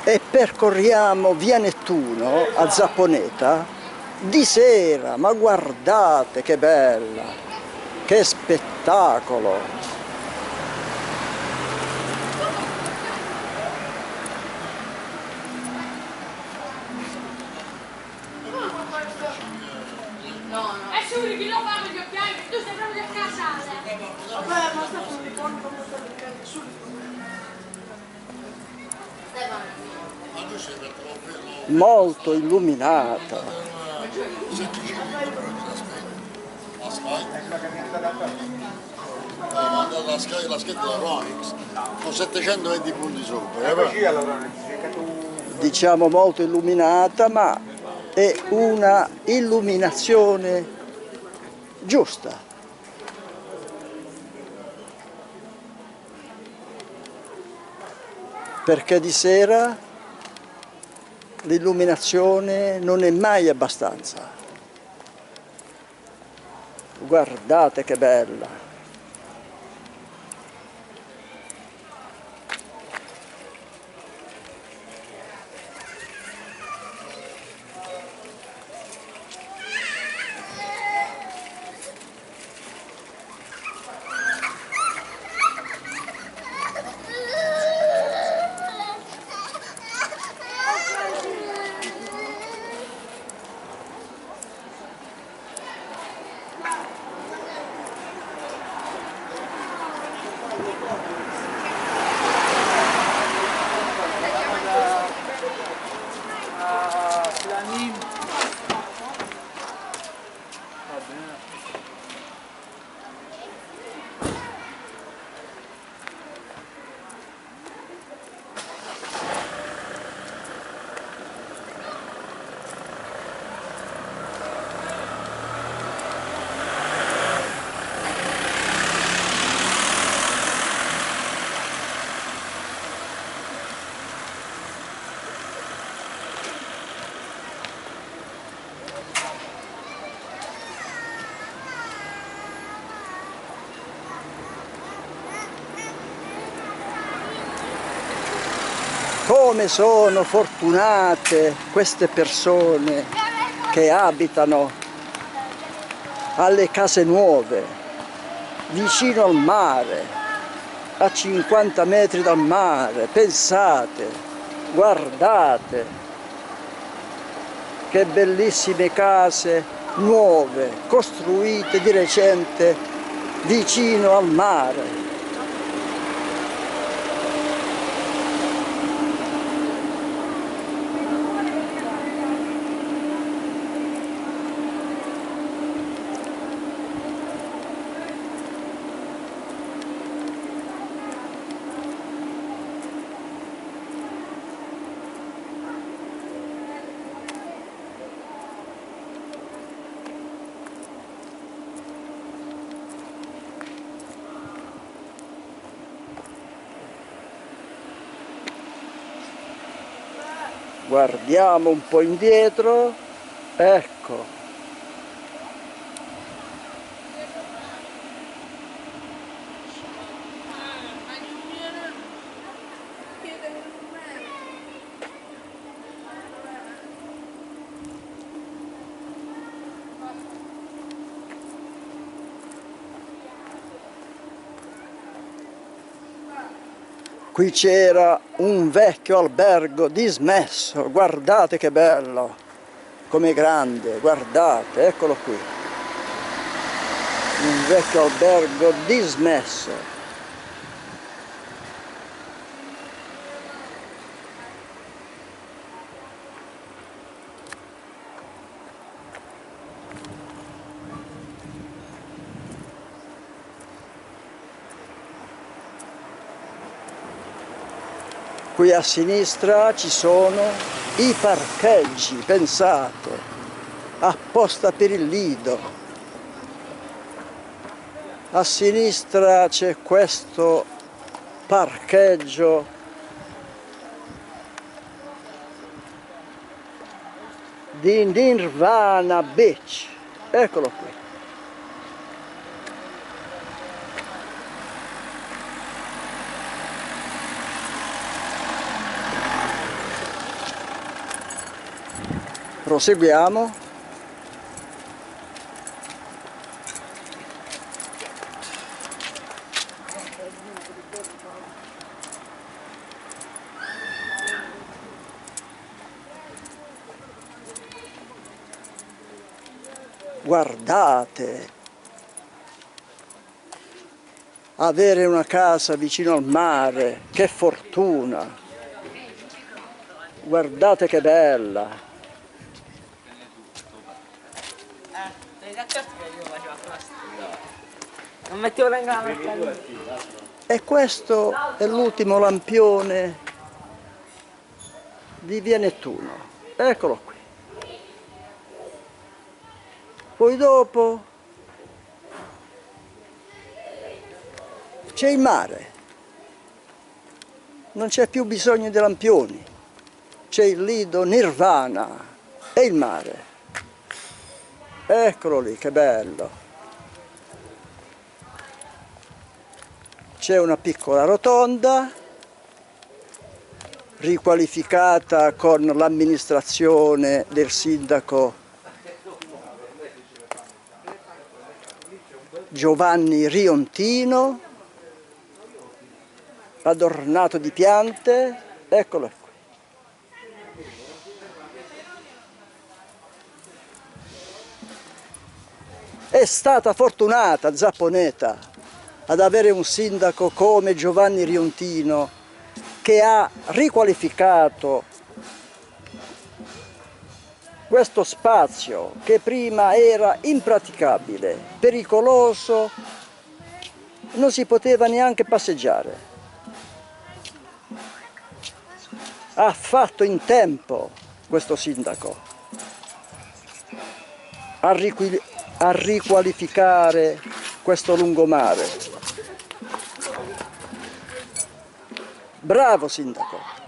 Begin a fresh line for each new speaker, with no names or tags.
e percorriamo via Nettuno a Zapponeta di sera, ma guardate che bella, che spettacolo!
Suri, chi lo fa con gli occhiali? Tu sei proprio a casale. Vabbè, ma sta con i conti come sta perché
Molto illuminata.
La scheda della Ronix con 720 punti sopra.
Diciamo molto illuminata, ma è una illuminazione giusta. Perché di sera l'illuminazione non è mai abbastanza. Guardate che bella! Come sono fortunate queste persone che abitano alle case nuove, vicino al mare, a 50 metri dal mare. Pensate, guardate, che bellissime case nuove, costruite di recente vicino al mare. Guardiamo un po' indietro, ecco. Qui c'era un vecchio albergo dismesso, guardate che bello, com'è grande, guardate, eccolo qui. Un vecchio albergo dismesso. Qui a sinistra ci sono i parcheggi, pensate, apposta per il lido. A sinistra c'è questo parcheggio di Nirvana Beach, eccolo qui. Proseguiamo. Guardate, avere una casa vicino al mare, che fortuna! Guardate che bella!
Non mettevo la gamba.
E questo è l'ultimo lampione di Via Nettuno. Eccolo qui. Poi dopo c'è il mare. Non c'è più bisogno di lampioni. C'è il lido Nirvana e il mare. Eccolo lì, che bello. C'è una piccola rotonda riqualificata con l'amministrazione del sindaco Giovanni Riontino, adornato di piante. Eccolo qui. È stata fortunata Zapponeta ad avere un sindaco come Giovanni Riontino, che ha riqualificato questo spazio che prima era impraticabile, pericoloso, non si poteva neanche passeggiare. Ha fatto in tempo questo sindaco a riqualificare questo lungomare. Bravo sindaco!